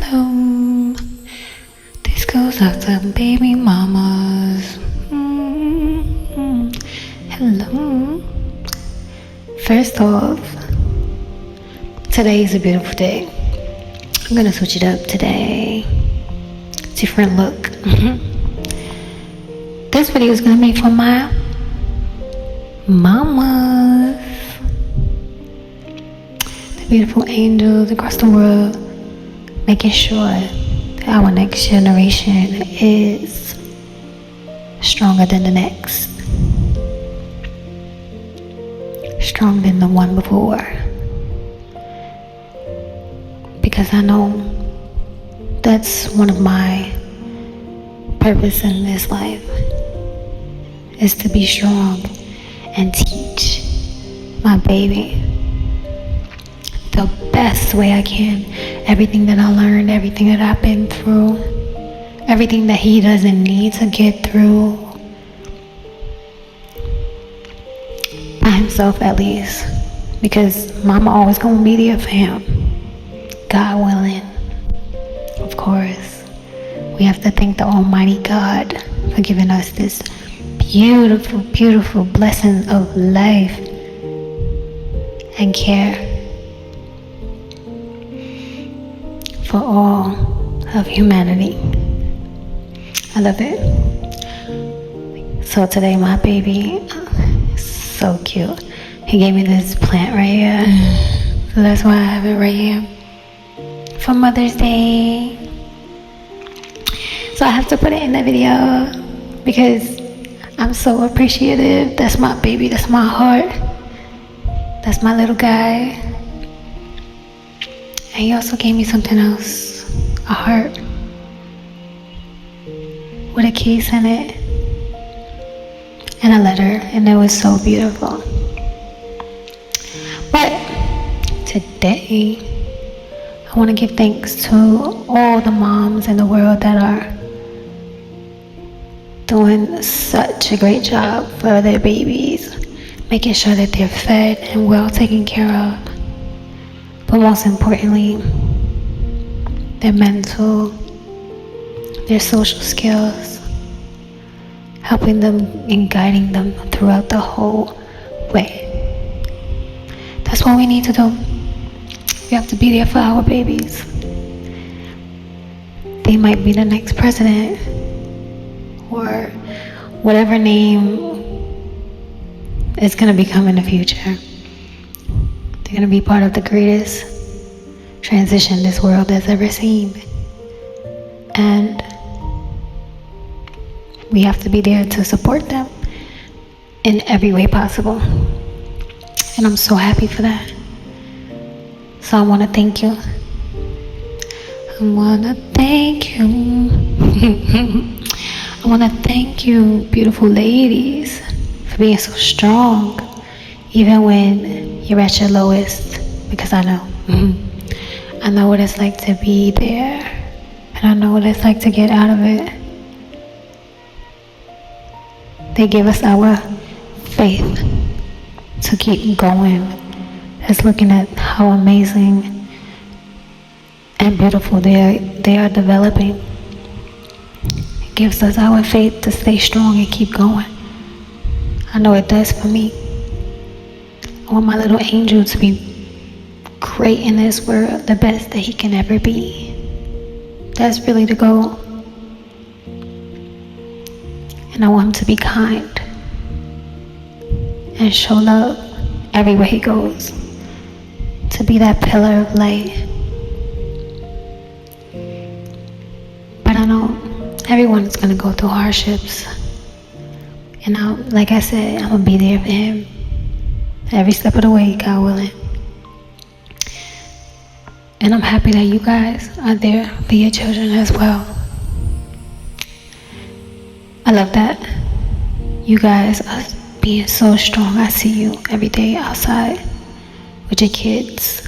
Hello, this goes out to baby mamas. Hello. First off, today is a beautiful day. I'm gonna switch it up today. Different look. This video is gonna be for my mamas, the beautiful angels across the world, making sure that our next generation is stronger than the next, stronger than the one before. Because I know that's one of my purpose in this life, is to be strong and teach my baby the best way I can. Everything that I learned, everything that I've been through, everything that he doesn't need to get through by himself, at least, because mama always gonna be there for him, God willing. Of course, we have to thank the Almighty God for giving us this beautiful blessing of life and care for all of humanity. I love it. So today my baby, so cute. He gave me this plant right here. So that's why I have it right here for Mother's Day. So I have to put it in the video because I'm so appreciative. That's my baby, that's my heart. That's my little guy. And he also gave me something else, a heart with a case in it and a letter, and it was so beautiful. But today I want to give thanks to all the moms in the world that are doing such a great job for their babies, making sure that they're fed and well taken care of. But most importantly, their mental, their social skills, helping them and guiding them throughout the whole way. That's what we need to do. We have to be there for our babies. They might be the next president or whatever name is going to become in the future. They're going to be part of the greatest transition this world has ever seen. And we have to be there to support them in every way possible. And I'm so happy for that. So I want to thank you. I want to thank you. I want to thank you, beautiful ladies, for being so strong, even when you're at your lowest, because I know. I know what it's like to be there, and I know what it's like to get out of it. They give us our faith to keep going. It's looking at how amazing and beautiful they are developing. It gives us our faith to stay strong and keep going. I know it does for me. I want my little angel to be great in this world, the best that he can ever be. That's really the goal. And I want him to be kind and show love everywhere he goes, to be that pillar of light. But I know everyone is going to go through hardships, and like I said, I'm going to be there for him every step of the way, God willing. And I'm happy that you guys are there for your children as well. I love that you guys are being so strong. I see you every day outside with your kids,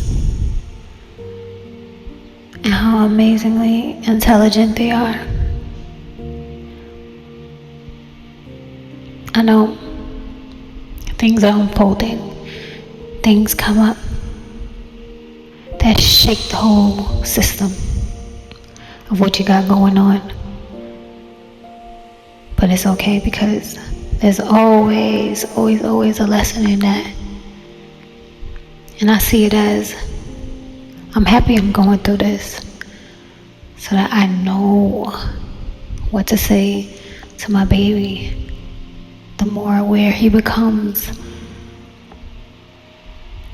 and how amazingly intelligent they are. I know things are unfolding, things come up that shake the whole system. of what you got going on. But it's okay, because there's always a lesson in that. And I see it as, I'm happy I'm going through this so that I know what to say to my baby. The more aware he becomes,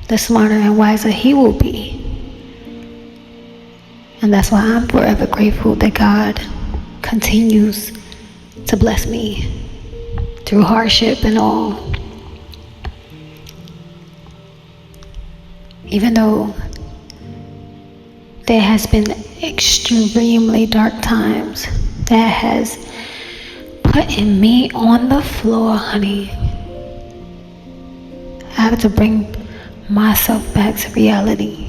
the smarter and wiser he will be. And that's why I'm forever grateful that God continues to bless me through hardship and all. Even though there has been extremely dark times that has putting me on the floor, honey. I have to bring myself back to reality.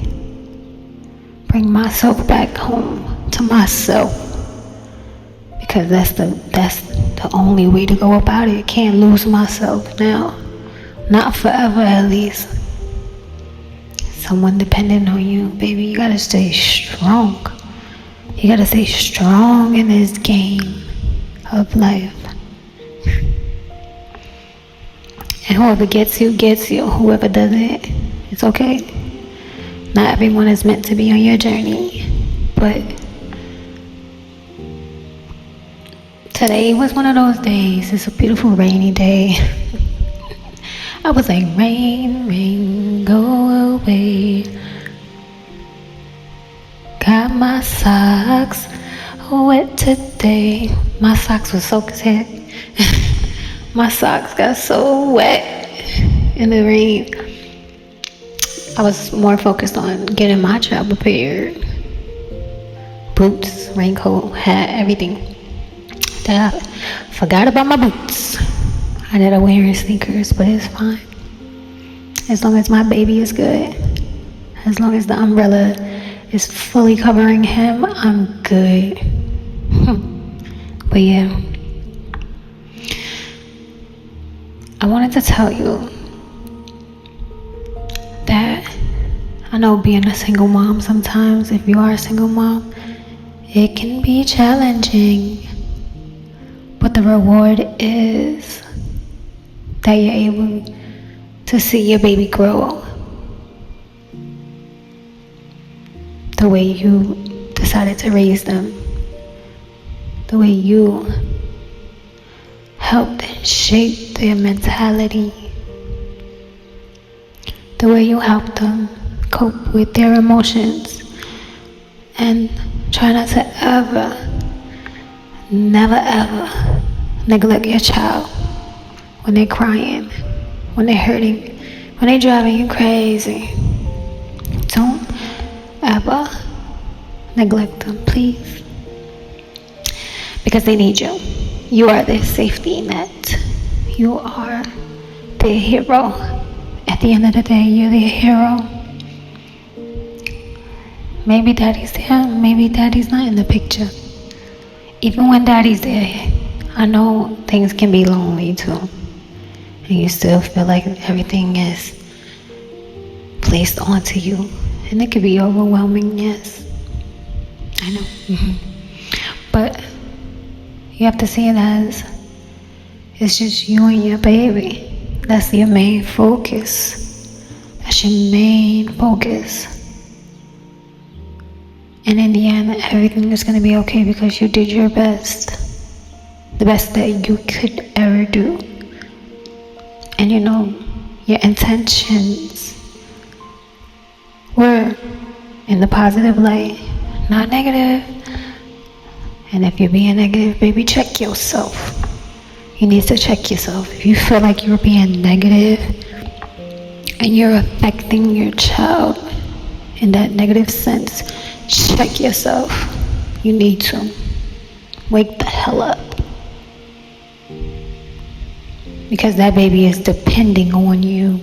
Bring myself back home to myself. Because that's the only way to go about it. Can't lose myself now. Not forever, at least. Someone depending on you, baby. You gotta stay strong. You gotta stay strong in this game of life. And whoever gets you, gets you. Whoever doesn't, it's okay. Not everyone is meant to be on your journey. But today was one of those days. It's a beautiful rainy day. I was like, rain, rain, go away. Got my socks wet today. My socks were soaked as heck. My socks got so wet in the rain. I was more focused on getting my job prepared. Boots, raincoat, hat, everything. That I forgot about my boots. I ended up wearing sneakers, but it's fine. As long as my baby is good. As long as the umbrella is fully covering him, I'm good. But yeah. I wanted to tell you that I know being a single mom sometimes, if you are a single mom, it can be challenging. But the reward is that you're able to see your baby grow the way you decided to raise them, the way you helped shape their mentality, the way you helped them cope with their emotions, and try not to never ever neglect your child when they're crying, when they're hurting, when they're driving you crazy. Don't ever neglect them, please. Because they need you. You are their safety net. You are their hero. At the end of the day, you're their hero. Maybe daddy's there, maybe daddy's not in the picture. Even when daddy's there, I know things can be lonely too. And you still feel like everything is placed onto you. And it could be overwhelming, yes. I know. But you have to see it as it's just you and your baby. That's your main focus. That's your main focus. And in the end, everything is going to be okay because you did your best. The best that you could ever do. And you know, your intentions were in the positive light, not negative. And if you're being negative, baby, check yourself. You need to check yourself. If you feel like you're being negative and you're affecting your child in that negative sense, check yourself. You need to wake the hell up. Because that baby is depending on you,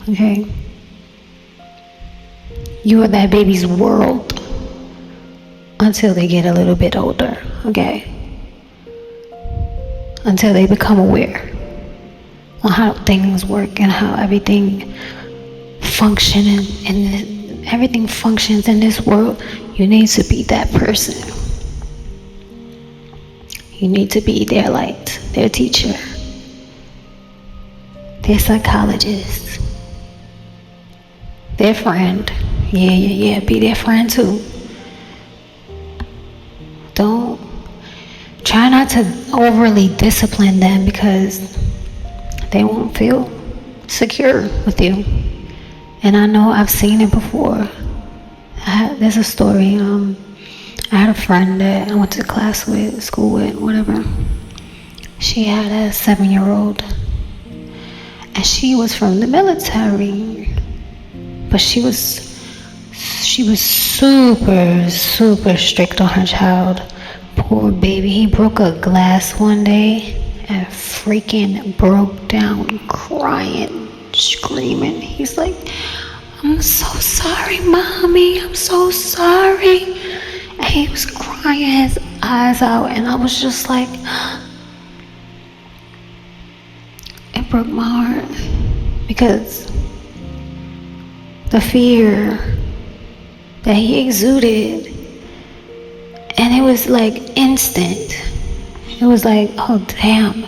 okay? You are that baby's world until they get a little bit older, okay? Until they become aware on how things work and how everything functions and everything functions in this world. You need to be that person. You need to be their light, their teacher, their psychologist, their friend. Yeah, be their friend too. Don't try not to overly discipline them because they won't feel secure with you. And I know I've seen it before. There's a story. I had a friend that I went to class with, school with, whatever. She had a 7-year-old, and she was from the military, but she was super strict on her child. Poor baby. He broke a glass one day and freaking broke down crying, screaming. He's like, "I'm so sorry, mommy, I'm so sorry." And he was crying his eyes out, and I was just like, it broke my heart because the fear that he exuded, and it was like instant. It was like, oh damn,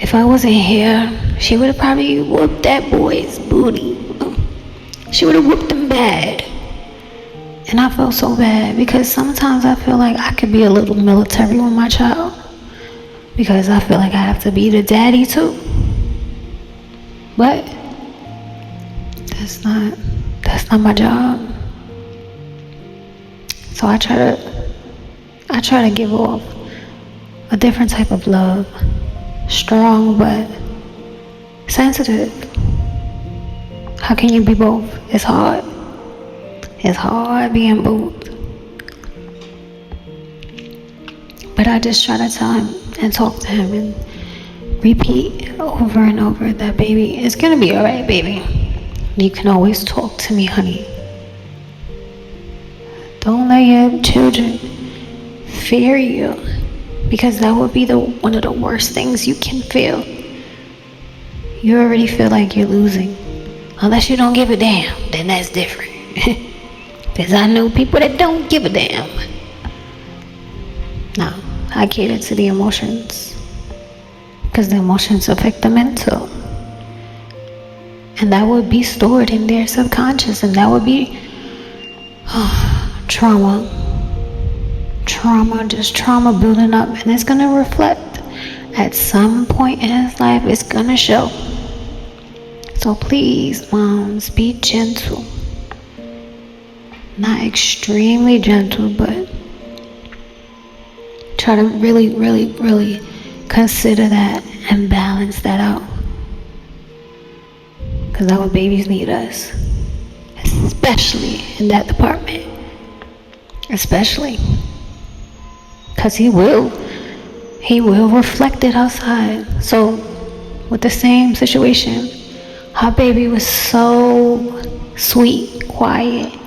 if I wasn't here, she would have probably whooped that boy's booty. She would have whooped him bad. And I felt so bad because sometimes I feel like I could be a little military with my child because I feel like I have to be the daddy too. But that's not my job. So I try to give off a different type of love, strong but sensitive. How can you be both? It's hard. It's hard being both. But I just try to tell him and talk to him and repeat over and over that, baby, it's gonna be alright, baby. You can always talk to me, honey. Don't let your children fear you, because that would be one of the worst things you can feel. You already feel like you're losing. Unless you don't give a damn, then that's different. Because I know people that don't give a damn. No, I cater to the emotions, because the emotions affect the mental. And that would be stored in their subconscious, and that would be trauma, just trauma building up, and it's gonna reflect at some point in his life. It's gonna show. So please, moms, be gentle. Not extremely gentle, but try to really consider that and balance that out, because our babies need us, especially in that department. Especially because he will reflect it outside. So with the same situation, our baby was so sweet, quiet,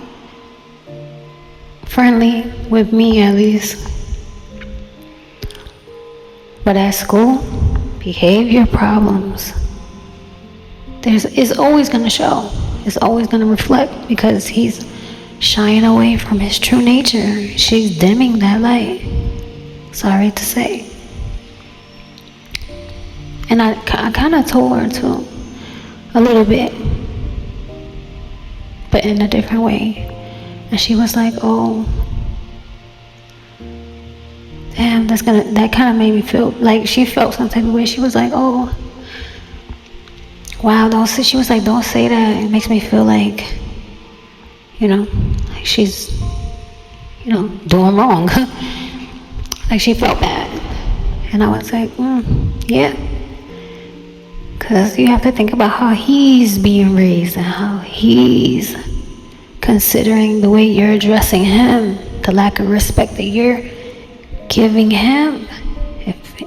friendly with me at least. But at school, behavior problems, it's always going to show. It's always going to reflect, because he's shying away from his true nature. She's dimming that light. Sorry to say. And I kind of told her to, a little bit, but in a different way. And she was like, oh, damn, that kind of made me feel like she felt some type of way. She was like, oh, wow, she was like, don't say that. It makes me feel like, like she's, doing wrong. Like she felt bad. And I was like, yeah. Because you have to think about how he's being raised and how he's considering the way you're addressing him, the lack of respect that you're giving him.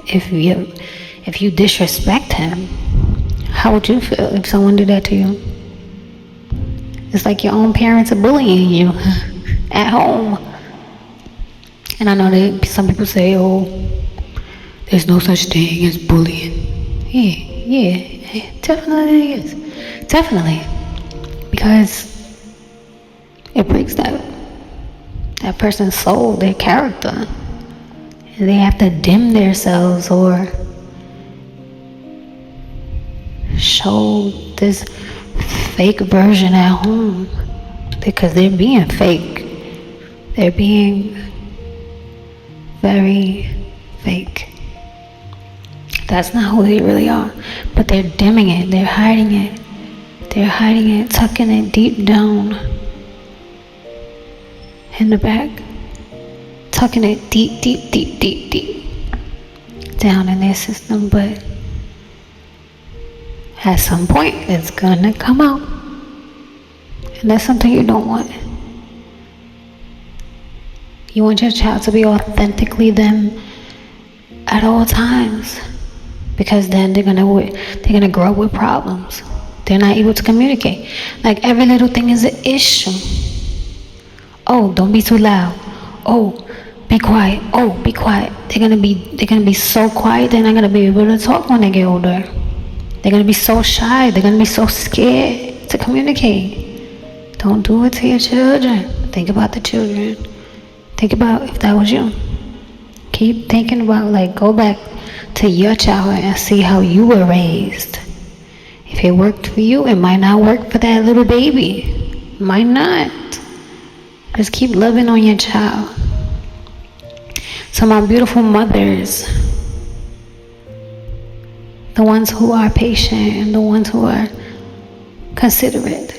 If you disrespect him, how would you feel if someone did that to you? It's like your own parents are bullying you at home. And I know that some people say, oh, there's no such thing as bullying. Yeah, definitely is. Definitely. Because it breaks that person's soul, their character. they have to dim themselves or show this fake version at home because they're being fake. They're being very fake. That's not who they really are. But they're dimming it. They're hiding it. They're hiding it, tucking it deep down in the back. Tucking it deep, deep, deep, deep, deep down in their system. But at some point, it's gonna come out. And that's something you don't want. You want your child to be authentically them at all times, because then they're gonna grow up with problems. They're not able to communicate. Like every little thing is an issue. Oh, don't be too loud. Oh, be quiet. Oh, be quiet. They're gonna be so quiet. They're not gonna be able to talk when they get older. They're gonna be so shy. They're gonna be so scared to communicate. Don't do it to your children. Think about the children. Think about if that was you. Keep thinking about, like, go back to your childhood and see how you were raised. If it worked for you, it might not work for that little baby. Might not. Just keep loving on your child. So my beautiful mothers, the ones who are patient and the ones who are considerate,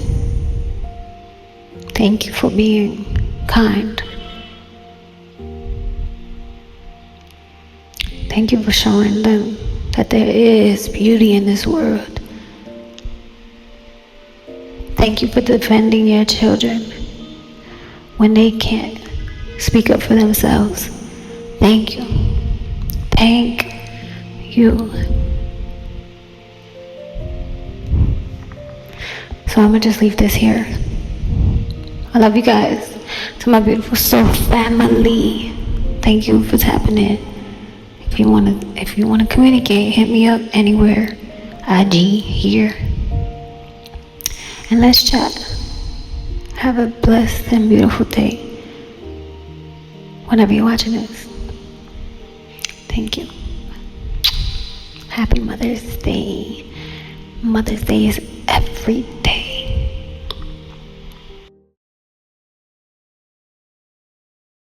thank you for being kind. Thank you for showing them that there is beauty in this world. Thank you for defending your children when they can't speak up for themselves. Thank you. Thank you. So I'm gonna just leave this here. I love you guys. To my beautiful soul family, thank you for tapping in. If you wanna communicate, hit me up anywhere. IG here. And let's chat. Have a blessed and beautiful day whenever you're watching this. Thank you. Happy Mother's Day. Mother's Day is every